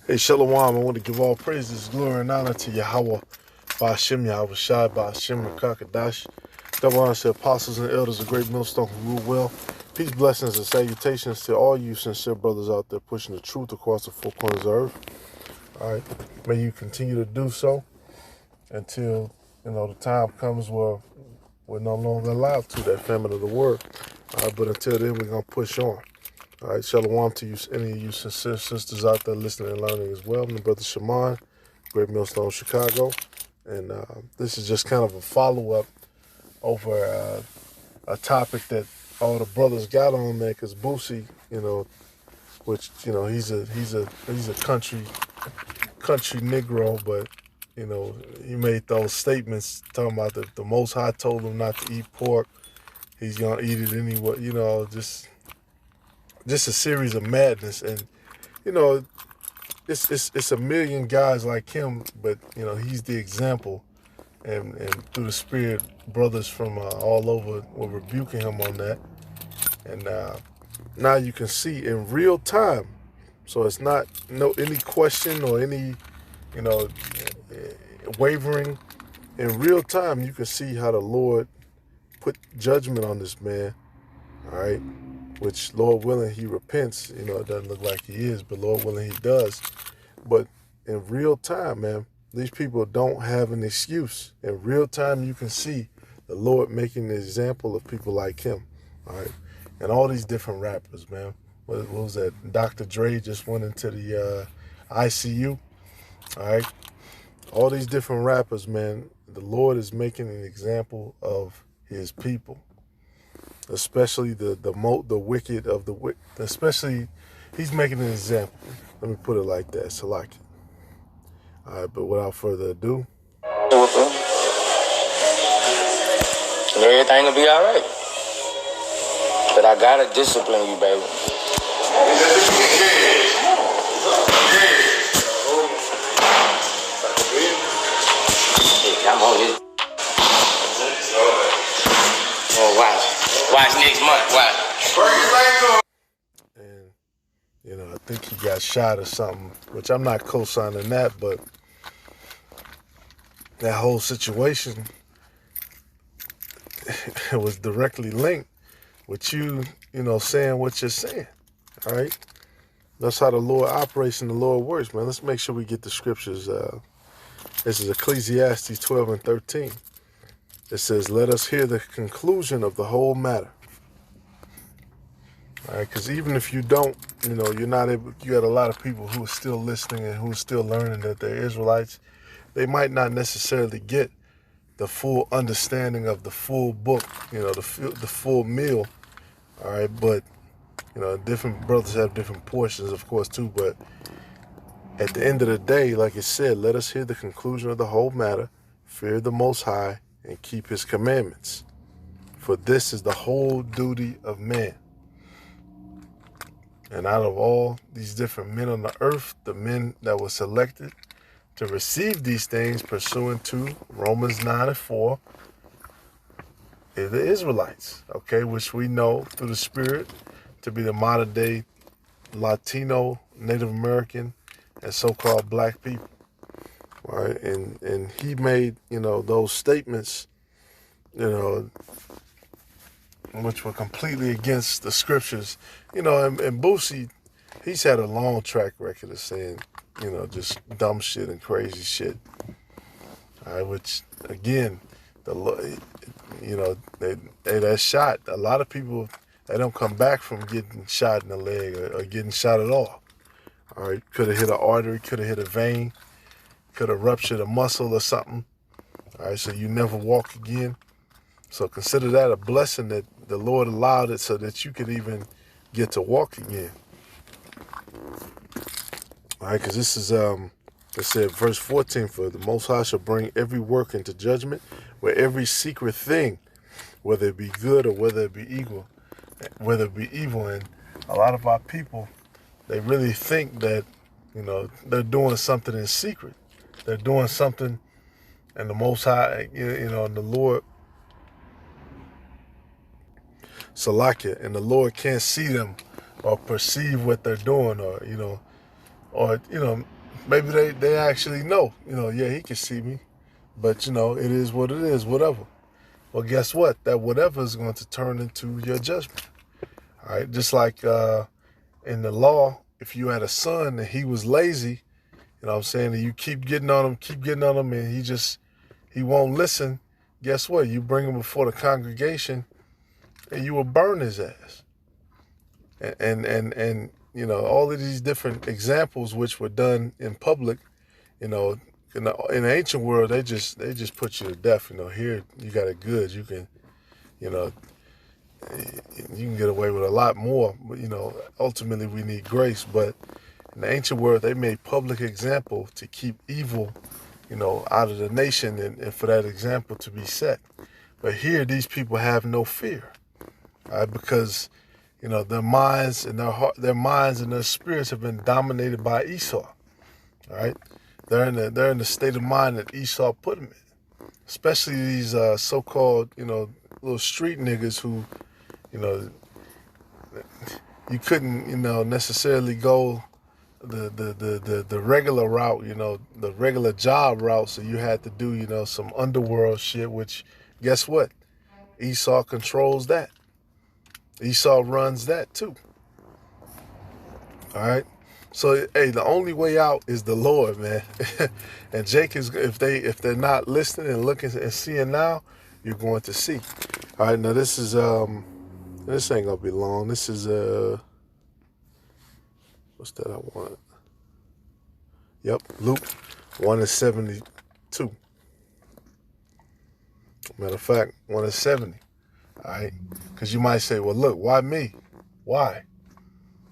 Hey, Shalom, I want to give all praises, glory, and honor to Yahweh, Ba'ashem Yahweh Shai, Ba'ashem Rakakadash. Double honor to apostles and elders, a great millstone who rule well. Peace, blessings, and salutations to all you sincere brothers out there pushing the truth across the four corners of earth. All right, may you continue to do so until, the time comes where we're no longer allowed to, that famine of the word. All right, but until then, we're going to push on. All right, shalom to you, any of you sincere sisters out there listening and learning as well. My brother Shaman, Great Millstone, Chicago. And this is just kind of a follow-up over a topic that all the brothers got on there, because Boosie, which, he's a country Negro, but, he made those statements talking about that the Most High told him not to eat pork. He's going to eat it anyway, just a series of madness. And it's a million guys like him, but he's the example, and through the spirit, brothers from all over were rebuking him on that. And now you can see in real time, so it's not any question or any wavering. In real time, you can see how the Lord put judgment on this man. All right, which, Lord willing, he repents. It doesn't look like he is, but Lord willing, he does. But in real time, man, these people don't have an excuse. In real time, you can see the Lord making an example of people like him. All right, and all these different rappers, man. What was that? Dr. Dre just went into the ICU. All right, all these different rappers, man. The Lord is making an example of his people. Especially the wicked of the wicked. Especially, he's making an example. Let me put it like that. So like it. All right, but without further ado. Everything will be all right. But I gotta discipline you, baby. I'm on this. Oh, watch next month. Watch. And, I think he got shot or something, which I'm not co-signing that, but that whole situation it was directly linked with you, saying what you're saying. All right? That's how the Lord operates and the Lord works, man. Let's make sure we get the scriptures. This is Ecclesiastes 12 and 13. It says, let us hear the conclusion of the whole matter. All right, because even if you don't, you're not able, you got a lot of people who are still listening and who are still learning that they're Israelites. They might not necessarily get the full understanding of the full book, the full meal. All right, but, different brothers have different portions, of course, too. But at the end of the day, like it said, let us hear the conclusion of the whole matter, fear the Most High, and keep his commandments. For this is the whole duty of man. And out of all these different men on the earth, the men that were selected to receive these things pursuant to Romans 9 and 4 is the Israelites, okay, which we know through the Spirit to be the modern day Latino, Native American, and so-called black people. All right, and he made, those statements, which were completely against the scriptures. And Boosie, he's had a long track record of saying, just dumb shit and crazy shit. All right, which, again, that shot, a lot of people, they don't come back from getting shot in the leg or getting shot at all. All right, could have hit an artery, could have hit a vein, could have ruptured a muscle or something. All right, so you never walk again. So consider that a blessing that the Lord allowed it so that you could even get to walk again. All right, because this is, it said, verse 14, for the Most High shall bring every work into judgment, where every secret thing, whether it be good or whether it be evil. And a lot of our people, they really think that, they're doing something in secret. They're doing something, and the Most High, and the Lord, Salakia, and the Lord can't see them or perceive what they're doing, or maybe they actually know, yeah, he can see me, but it is what it is, whatever. Well, guess what? That whatever is going to turn into your judgment. All right, just like in the law, if you had a son and he was lazy, what I'm saying, and you keep getting on him, and he won't listen. Guess what? You bring him before the congregation, and you will burn his ass. And all of these different examples which were done in public, in the ancient world, they just put you to death. Here you got it good. You can, you can get away with a lot more. But ultimately we need grace. But in the ancient world, they made public example to keep evil, out of the nation, and for that example to be set. But here, these people have no fear, right? Because their minds and their minds and their spirits have been dominated by Esau. All right, they're in the state of mind that Esau put them in. Especially these so-called little street niggas who you couldn't necessarily go the regular route, the regular job route. So you had to do some underworld shit. Which guess what? Esau controls that. Esau runs that too. All right. So hey, the only way out is the Lord, man. And Jake is, if they're not listening and looking and seeing now, you're going to see. All right. Now this is this ain't gonna be long. This is what's that I want? Yep, Luke 1:72. Matter of fact, 1:70. All right, because you might say, well, look, why me? Why?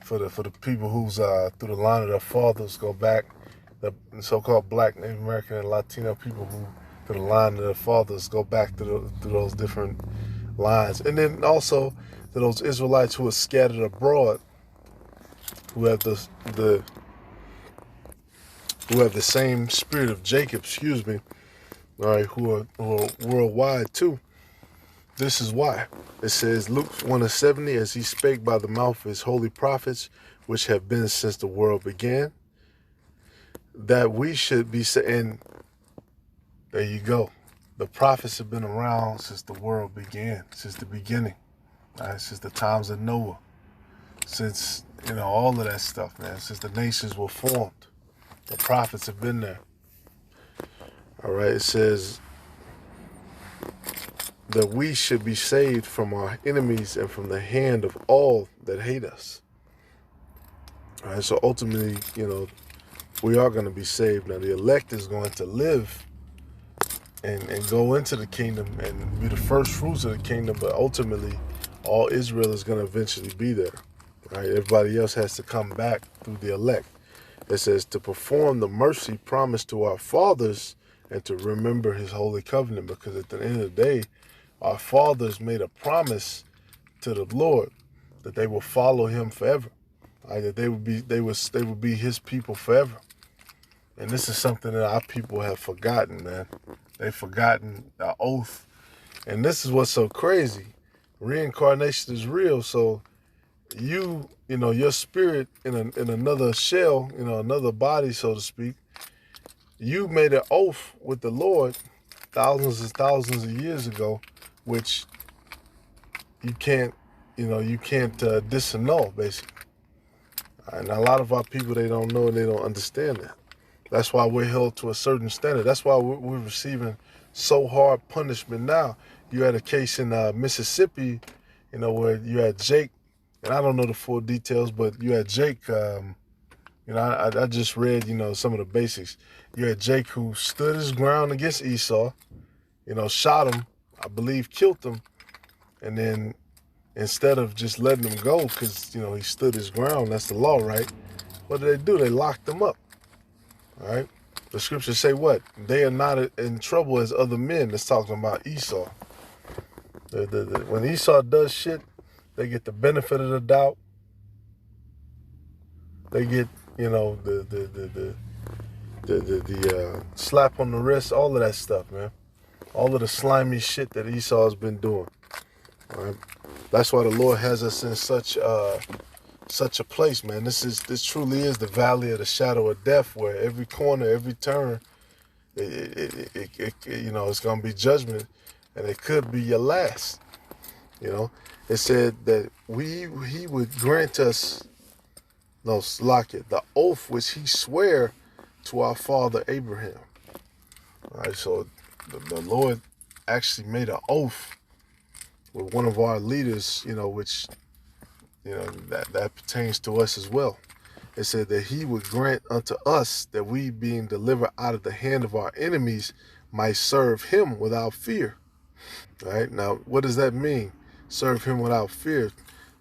For the people who's through the line of their fathers go back, the so-called Black, Native American, and Latino people who through the line of their fathers go back to those different lines, and then also to those Israelites who are scattered abroad, who have the same spirit of Jacob, all right, who are worldwide too. This is why. It says, Luke 1:70, as he spake by the mouth of his holy prophets, which have been since the world began, that we should be saying, there you go. The prophets have been around since the world began, since the beginning, right? Since the times of Noah, since, all of that stuff, man, since the nations were formed. The prophets have been there. All right, it says that we should be saved from our enemies and from the hand of all that hate us. All right, so ultimately, we are going to be saved. Now, the elect is going to live and go into the kingdom and be the first fruits of the kingdom, but ultimately, all Israel is going to eventually be there. Right? Everybody else has to come back through the elect. It says to perform the mercy promised to our fathers and to remember his holy covenant, because at the end of the day, our fathers made a promise to the Lord that they will follow him forever. Right? That they would be his people forever. And this is something that our people have forgotten, man. They've forgotten the oath. And this is what's so crazy. Reincarnation is real, so your spirit in another shell, another body, so to speak, you made an oath with the Lord thousands and thousands of years ago, which you can't disannul, basically. And a lot of our people, they don't know and they don't understand that. That's why we're held to a certain standard. That's why we're receiving so hard punishment now. You had a case in Mississippi, where you had Jake, and I don't know the full details, but you had Jake, I just read, some of the basics. You had Jake who stood his ground against Esau, shot him, I believe killed him, and then instead of just letting him go, because, he stood his ground, that's the law, right? What did they do? They locked him up, all right? The scriptures say what? They are not in trouble as other men. That's talking about Esau. When Esau does shit, they get the benefit of the doubt. They get, the slap on the wrist, all of that stuff, man. All of the slimy shit that Esau has been doing. All right? That's why the Lord has us in such such a place, man. This truly is the valley of the shadow of death, where every corner, every turn, it's gonna be judgment, and it could be your last. You know, it said that he would grant us, no, Slakia, the oath which he sware to our father Abraham. All right, so the Lord actually made an oath with one of our leaders, which, that pertains to us as well. It said that he would grant unto us that we, being delivered out of the hand of our enemies, might serve him without fear. All right, now, what does that mean? Serve him without fear.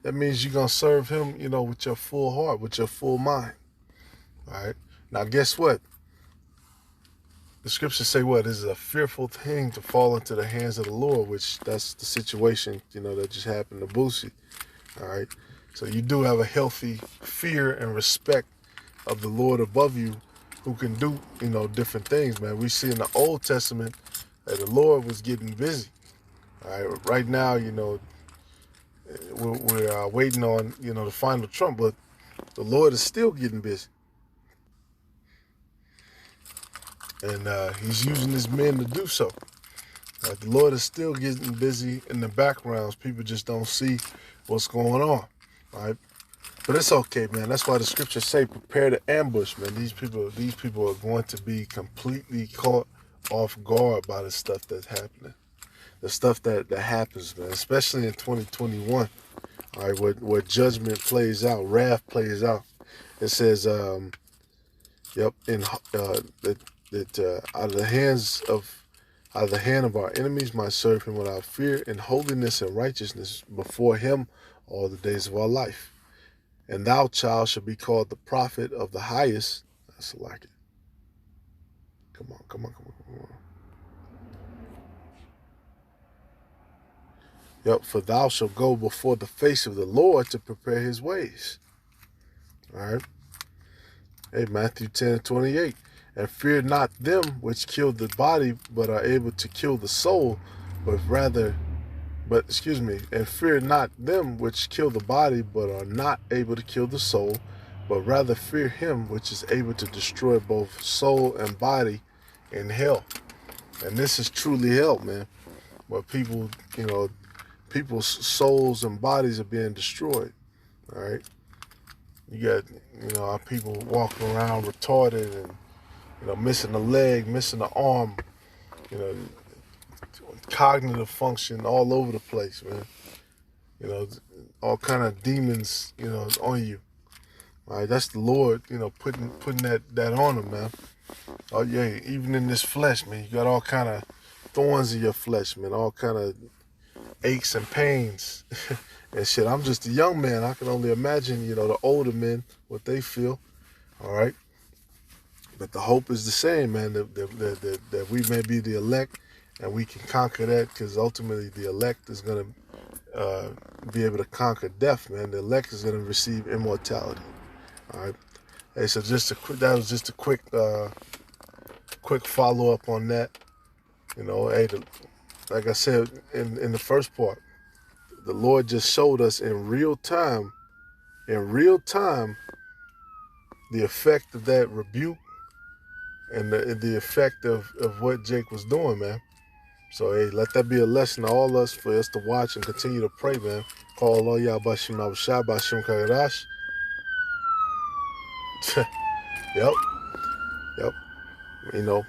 That means you're going to serve him, with your full heart, with your full mind. All right, now, guess what? The scriptures say what? It is a fearful thing to fall into the hands of the Lord, which that's the situation, that just happened to Boosie. All right. So you do have a healthy fear and respect of the Lord above you, who can do, different things, man. We see in the Old Testament that the Lord was getting busy. All right. Right now, we're waiting on, the final trump, but the Lord is still getting busy. And he's using his men to do so. The Lord is still getting busy in the backgrounds. People just don't see what's going on. Right? But it's okay, man. That's why the scriptures say, prepare to ambush, man. These people are going to be completely caught off guard by the stuff that's happening. The stuff that happens, man, especially in 2021. All right, where judgment plays out, wrath plays out. It says, that out of the hand of our enemies might serve him without fear, in holiness and righteousness before him all the days of our life. And thou, child, shall be called the prophet of the highest. That's like it. Come on. Yep, for thou shalt go before the face of the Lord to prepare his ways. All right. Hey, Matthew 10:28. And fear not them which kill the body, but are able to kill the soul, and fear not them which kill the body, but are not able to kill the soul, but rather fear him which is able to destroy both soul and body in hell. And this is truly hell, man, where people's souls and bodies are being destroyed. All right. You got, our people walking around retarded and, missing a leg, missing an arm, cognitive function all over the place, man. All kind of demons, on you. All right, that's the Lord, putting that on them, man. Oh yeah, even in this flesh, man, you got all kind of thorns in your flesh, man, all kind of aches and pains and shit. I'm just a young man. I can only imagine, the older men, what they feel. All right. But the hope is the same, man, that we may be the elect and we can conquer that, because ultimately the elect is going to be able to conquer death, man. The elect is going to receive immortality. All right. Hey, so that was just a quick follow-up on that. Hey, like I said in the first part, the Lord just showed us in real time, the effect of that rebuke and the effect of what Jake was doing, man. So, hey, let that be a lesson to all us, for us to watch and continue to pray, man. Call Allah Yahbashim Abushai Bashim Kagadash. Yep.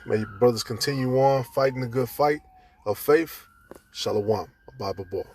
May your brothers continue on fighting the good fight of faith. Shalom. Abba Bor.